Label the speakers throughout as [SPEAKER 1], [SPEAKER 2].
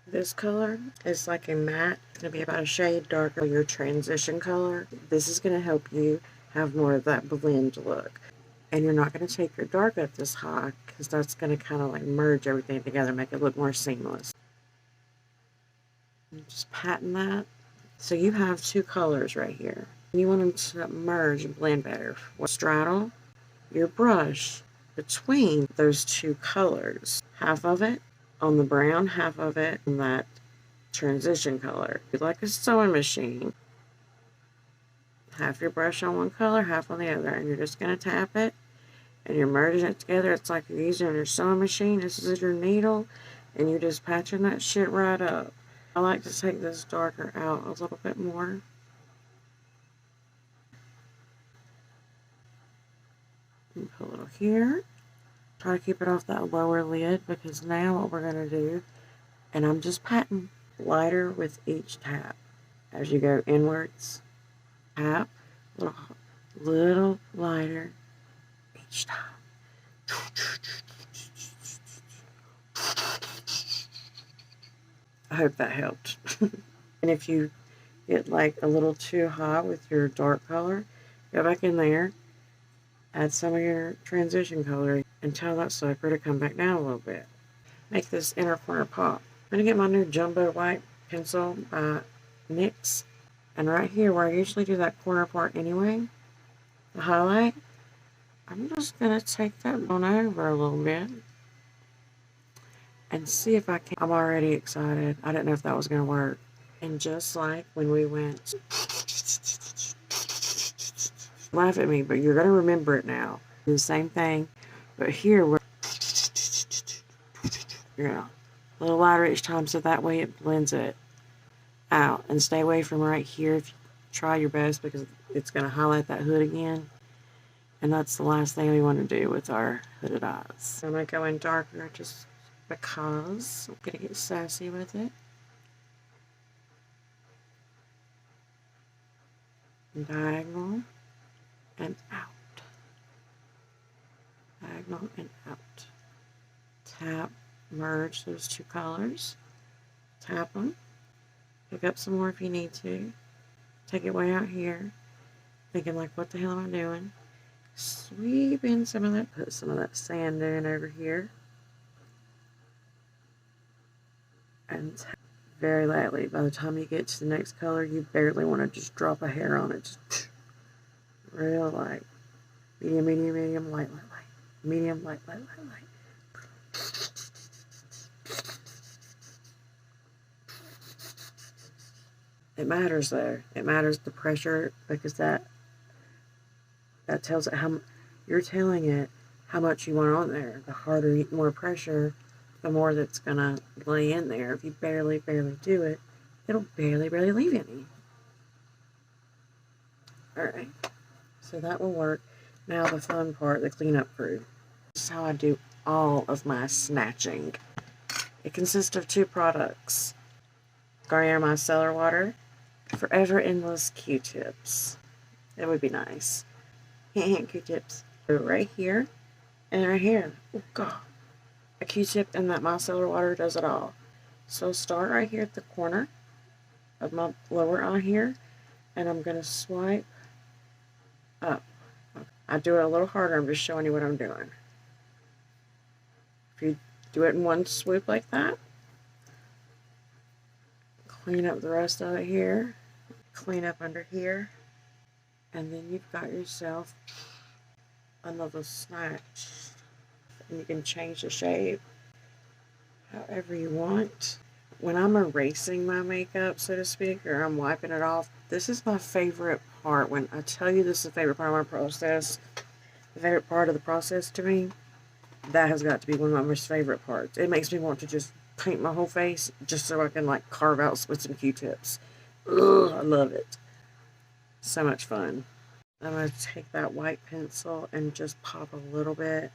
[SPEAKER 1] This color is like a matte. It's going to be about a shade darker than your transition color. This is going to help you have more of that blend look. And you're not going to take your dark up this high because that's going to kind of like merge everything together, make it look more seamless. And just patting that. So you have two colors right here. You want them to merge and blend better. Straddle your brush between those two colors. Half of it on the brown, half of it on that transition color. Like a sewing machine. Half your brush on one color, half on the other, and you're just going to tap it and you're merging it together. It's like you're using your sewing machine. This is your needle, and you're just patching that shit right up. I like to take this darker out a little bit more. And put a little here. Try to keep it off that lower lid, because now what we're going to do, and I'm just patting lighter with each tap. As you go inwards, tap, little lighter each time. I hope that helped. And if you get like a little too hot with your dark color, go back in there, add some of your transition color, and tell that sucker to come back down a little bit. Make this inner corner pop. I'm going to get my new jumbo white pencil by NYX. And right here, where I usually do that corner part anyway, the highlight, I'm just going to take that one over a little bit and see if I can. I'm already excited. I didn't know if that was going to work. And just like when we went, laugh at me, but you're going to remember it now. Do the same thing, but here we're, a little lighter each time, so that way it blends it out. And stay away from right here if you try your best, because it's going to highlight that hood again. And that's the last thing we want to do with our hooded eyes. I'm going to go in darker just because I'm going to get sassy with it. Diagonal and out. Diagonal and out. Tap, merge those two colors. Tap them. Pick up some more if you need to. Take it way out here. Thinking like, what the hell am I doing? Sweep in some of that, put some of that sand in over here. And tap very lightly. By the time you get to the next color, you barely want to just drop a hair on it. Just real light. Medium, medium, medium, light, light, light. Medium, light, light, light, light. It matters though. It matters the pressure, because that tells it how you're telling it how much you want on there. The harder, more pressure, the more that's gonna lay in there. If you barely do it, it'll barely leave any. Alright, so that will work. Now the fun part, the cleanup crew. This is how I do all of my snatching. It consists of two products. Garnier Micellar Water, Forever Endless Q-tips. It would be nice. Hand Q-tips. Right here and right here. Oh god. A Q-tip and that micellar water does it all. So start right here at the corner of my lower eye here, and I'm going to swipe up. I do it a little harder. I'm just showing you what I'm doing. If you do it in one swoop like that, clean up the rest of it here, clean up under here, and then you've got yourself another snatch. And you can change the shape however you want. When I'm erasing my makeup, so to speak, or I'm wiping it off, this is my favorite part. When I tell you this is the favorite part of my process, the favorite part of the process to me, that has got to be one of my most favorite parts. It makes me want to just paint my whole face just so I can like carve out with some Q-tips. Ugh, I love it. So much fun. I'm going to take that white pencil and just pop a little bit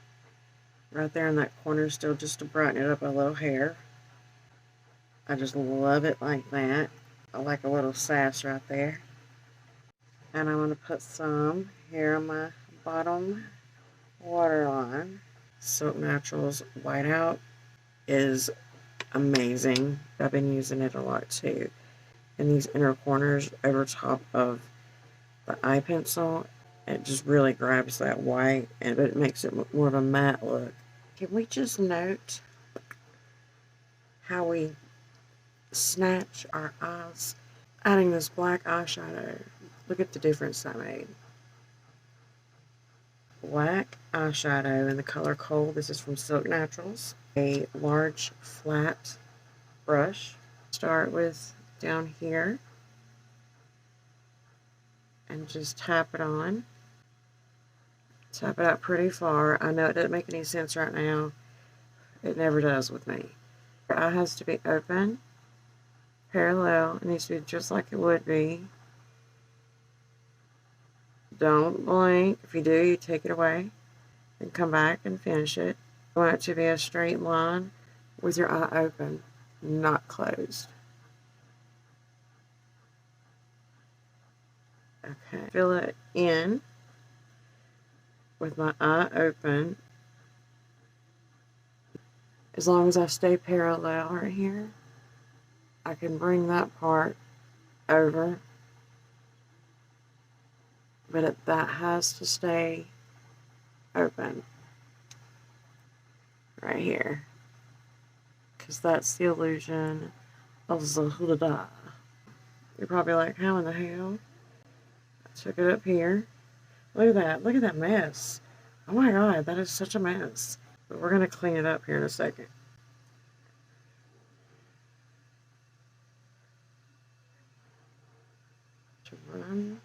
[SPEAKER 1] right there in that corner still, just to brighten it up a little hair. I just love it like that. I like a little sass right there. And I'm going to put some here on my bottom waterline. Silk Naturals Whiteout is amazing. I've been using it a lot too. In these inner corners over top of the eye pencil, it just really grabs that white, but it makes it more of a matte look. Can we just note how we snatch our eyes? Adding this black eyeshadow. Look at the difference that made. Black eyeshadow in the color Coal. This is from Silk Naturals. A large flat brush. Start with down here and just tap it on. Tap it out pretty far. I know it doesn't make any sense right now. It never does with me. Your eye has to be open, parallel. It needs to be just like it would be. Don't blink. If you do, you take it away. Then come back and finish it. You want it to be a straight line with your eye open, not closed. Okay. Fill it in with my eye open. As long as I stay parallel right here, I can bring that part over. But that has to stay open right here, because that's the illusion of Zahuda. You're probably like, how in the hell? I took it up here. Look at that. Look at that mess. Oh my god, that is such a mess. But we're going to clean it up here in a second. To run.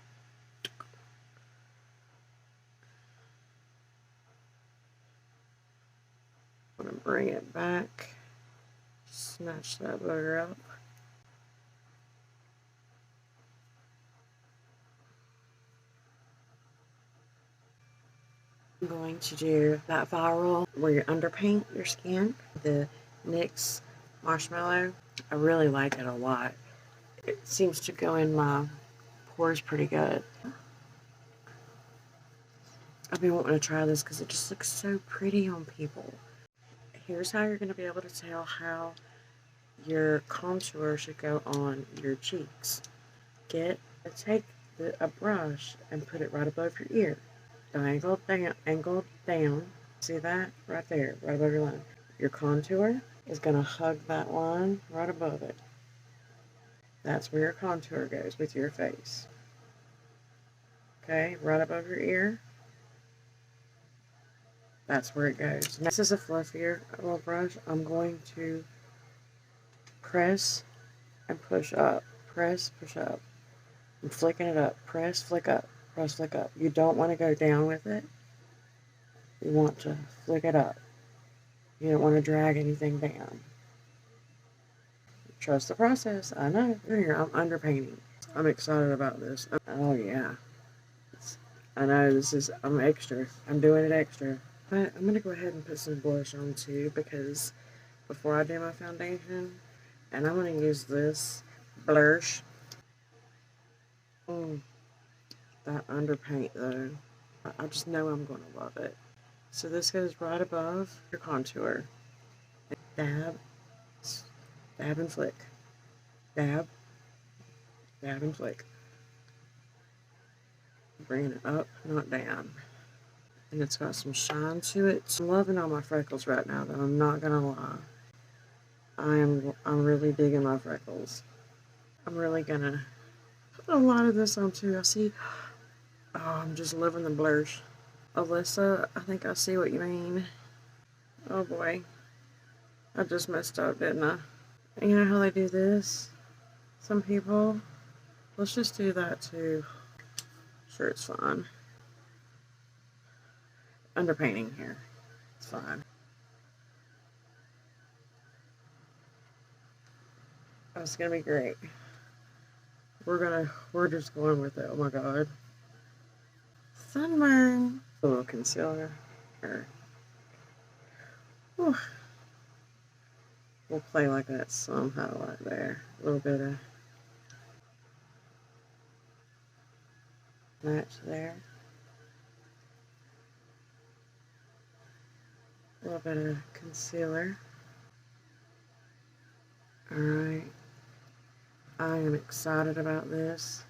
[SPEAKER 1] I'm going to bring it back. Snatch that booger up. I'm going to do that viral where you underpaint your skin. The NYX Marshmallow. I really like it a lot. It seems to go in my pores pretty good. I've been wanting to try this because it just looks so pretty on people. Here's how you're going to be able to tell how your contour should go on your cheeks. Take a brush and put it right above your ear. Angled down. See that? Right there, right above your line. Your contour is going to hug that line right above it. That's where your contour goes with your face. Okay, right above your ear. That's where it goes. This is a fluffier little brush. I'm going to press and push up. Press, push up. I'm flicking it up. Press, flick up. Press, flick up. You don't want to go down with it. You want to flick it up. You don't want to drag anything down. Trust the process. I know. Here, I'm underpainting. I'm excited about this. Oh, yeah. I know I'm extra. I'm doing it extra. But I'm going to go ahead and put some blush on too, because before I do my foundation, and I'm going to use this blush. That underpaint though, I just know I'm going to love it. So this goes right above your contour. Dab, dab and flick. Dab, dab and flick. Bringing it up, not down. And it's got some shine to it. I'm loving all my freckles right now, though. I'm not gonna lie. I'm really digging my freckles. I'm really gonna put a lot of this on too. I see. Oh, I'm just loving the blush. Alyssa, I think I see what you mean. Oh boy. I just messed up, didn't I? You know how they do this? Some people. Let's just do that too. Sure, it's fine. Underpainting here. It's fine. That's gonna be great. We're just going with it. Oh my god. Sunburn. A little concealer. We'll play like that somehow right there. A little bit of match there. A little bit of concealer. Alright. I am excited about this.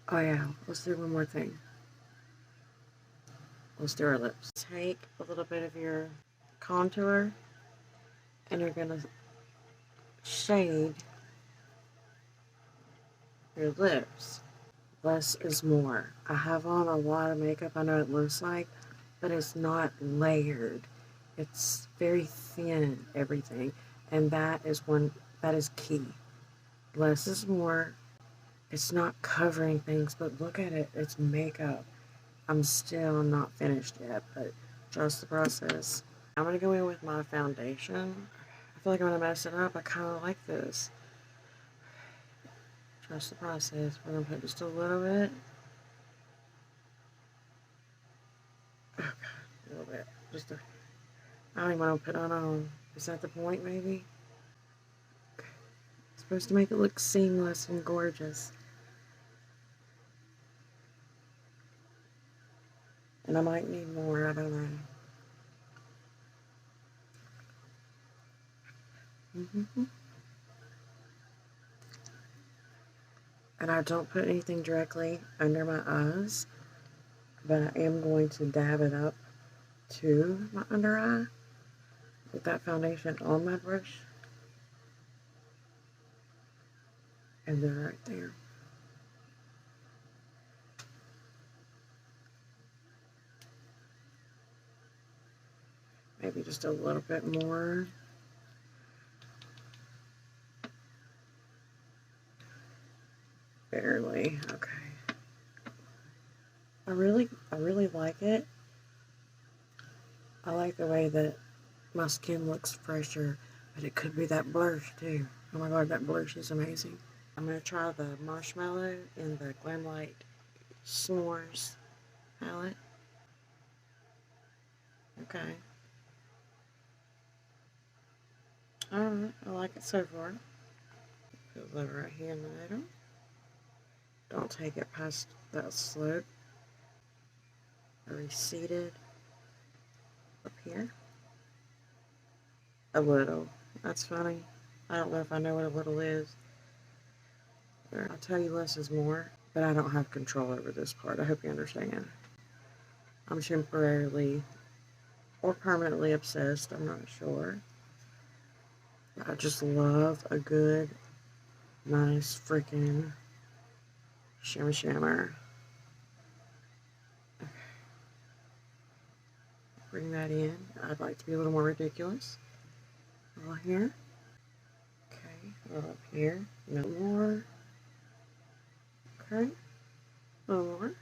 [SPEAKER 1] Oh yeah, let's do one more thing. Let's do our lips. Take a little bit of your contour and you're gonna shade your lips. Less is more. I have on a lot of makeup, I know it looks like, but it's not layered. It's very thin, everything. And that is key. Less is more. It's not covering things, but look at it. It's makeup. I'm still not finished yet, but trust the process. I'm going to go in with my foundation. I feel like I'm going to mess it up. I kind of like this. Trust the process. We're going to put just a little bit. Okay, a little bit. I don't even want to put it on. Is that the point, maybe? Okay. It's supposed to make it look seamless and gorgeous. And I might need more, I don't know. And I don't put anything directly under my eyes, but I am going to dab it up to my under eye with that foundation on my brush. And then right there. Maybe just a little bit more. Barely. Okay. I really like it. I like the way that my skin looks fresher, but it could be that blush too. Oh my god, that blush is amazing. I'm going to try the marshmallow in the Glamlight S'mores palette. Okay. Alright, I like it so far. Put that right here in the middle. Don't take it past that slope. I receded up here. A little. That's funny. I don't know if I know what a little is. I'll tell you less is more, but I don't have control over this part. I hope you understand. I'm temporarily or permanently obsessed. I'm not sure. I just love a good, nice freaking shimmer. Okay. Bring that in. I'd like to be a little more ridiculous. A little here. Okay. A little up here. No more. Okay. A little more.